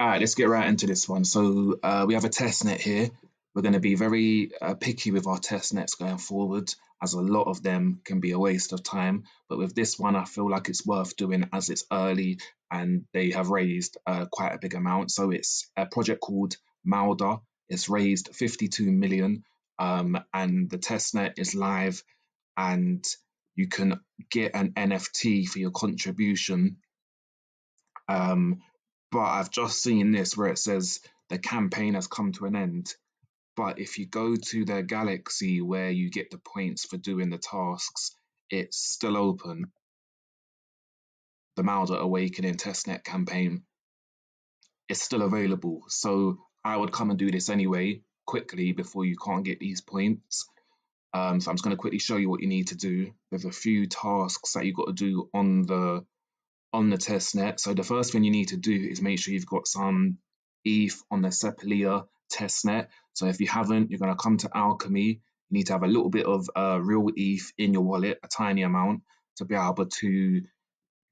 All right, let's get right into this one. So we have a test net here. We're going to be very picky with our test nets going forward, as a lot of them can be a waste of time. But with this one, I feel like it's worth doing as it's early and they have raised quite a big amount. So it's a project called Malda. It's raised 52 million, and the test net is live, and you can get an NFT for your contribution. But I've just seen this where it says the campaign has come to an end. But if you go to the galaxy where you get the points for doing the tasks, it's still open. The Malda Awakening testnet campaign is still available. So I would come and do this anyway, quickly, before you can't get these points. So I'm just going to quickly show you what you need to do. There's a few tasks that you've got to do on the testnet. So the first thing you need to do is make sure you've got some ETH on the Sepalia testnet. So if you haven't, you're going to come to Alchemy. You need to have a little bit of real ETH in your wallet, a tiny amount, to be able to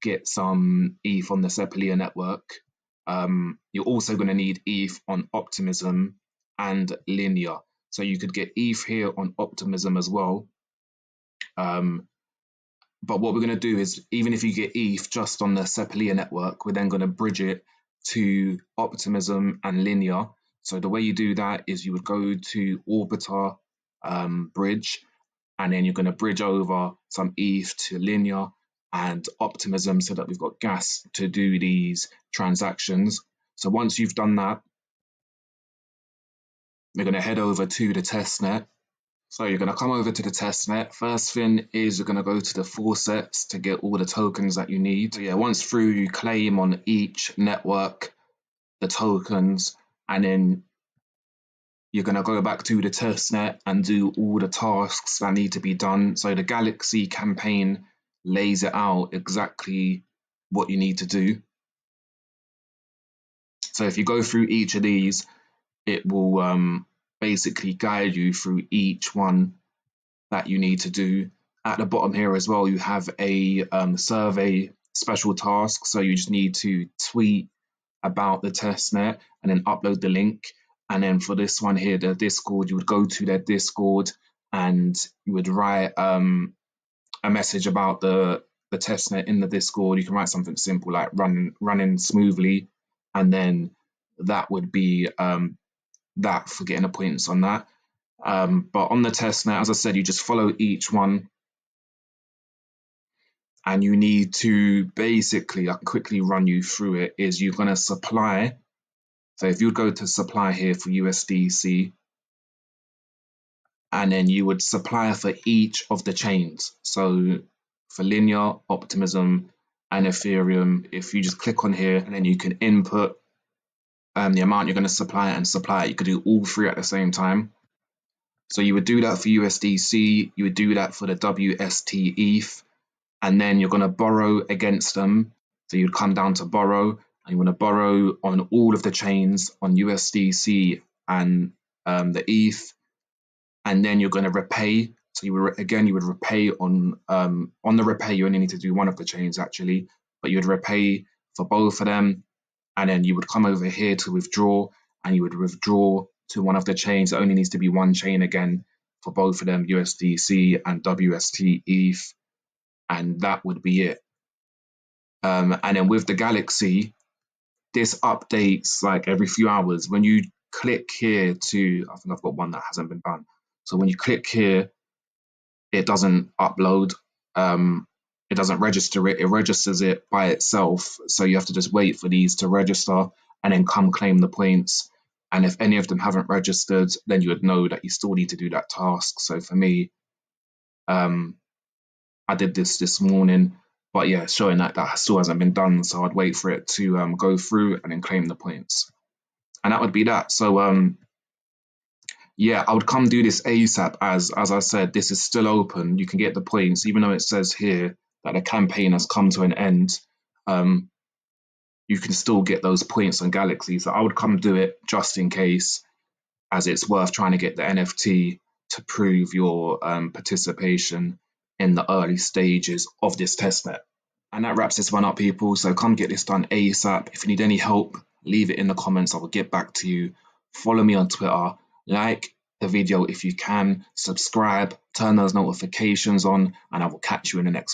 get some ETH on the Sepalia network. You're also going to need ETH on Optimism and Linear. So you could get ETH here on Optimism as well. But what we're going to do is, even if you get ETH just on the Sepalia network, we're then going to bridge it to Optimism and Linear. So the way you do that is you would go to Orbiter bridge, and then you're going to bridge over some ETH to Linear and Optimism so that we've got gas to do these transactions. So once you've done that, we're going to head over to the testnet. So you're going to come over to the testnet. First thing is you're going to go to the faucets to get all the tokens that you need. So yeah, once through, you claim on each network the tokens, and then you're going to go back to the testnet and do all the tasks that need to be done. So the Galaxy campaign lays it out exactly what you need to do. So if you go through each of these, it will basically guide you through each one that you need to do. At the bottom here as well, you have a survey special task. So you just need to tweet about the testnet and then upload the link. And then for this one here, the Discord, you would go to their Discord and you would write a message about the testnet in the Discord. You can write something simple like running smoothly, and then that would be that for getting the points on that. But on the testnet, as I said, you just follow each one, and you need to basically, I can quickly run you through it, is you're going to supply. So if you would go to supply here for USDC, and then you would supply for each of the chains. So for Linear, Optimism, and Ethereum, if you just click on here, and then you can input the amount you're going to supply and supply it. You could do all three at the same time. So you would do that for USDC, you would do that for the WST ETH, and then you're going to borrow against them. So you'd come down to borrow, and you want to borrow on all of the chains on USDC and the ETH, and then you're going to repay. So you would repay on the repay. You only need to do one of the chains actually, but you would repay for both of them, and then you would come over here to withdraw, and you would withdraw to one of the chains. It only needs to be one chain again for both of them, USDC and WST ETH, and that would be it. And then with the Galaxy, this updates like every few hours. When you click here to, I think I've got one that hasn't been done. So when you click here, it doesn't upload, it doesn't register it, it registers it by itself. So you have to just wait for these to register and then come claim the points. And if any of them haven't registered, then you would know that you still need to do that task. So for me, I did this morning, but yeah, showing that still hasn't been done. So I'd wait for it to go through and then claim the points. And that would be that. So yeah, I would come do this ASAP. As I said, this is still open. You can get the points, even though it says here that the campaign has come to an end. You can still get those points on Galaxy. So I would come do it just in case, as it's worth trying to get the NFT to prove your participation in the early stages of this testnet. And that wraps this one up, people. So come get this done ASAP. If you need any help leave it in the comments. I will get back to you. Follow me on Twitter, like the video if you can, subscribe, turn those notifications on, and I will catch you in the next one.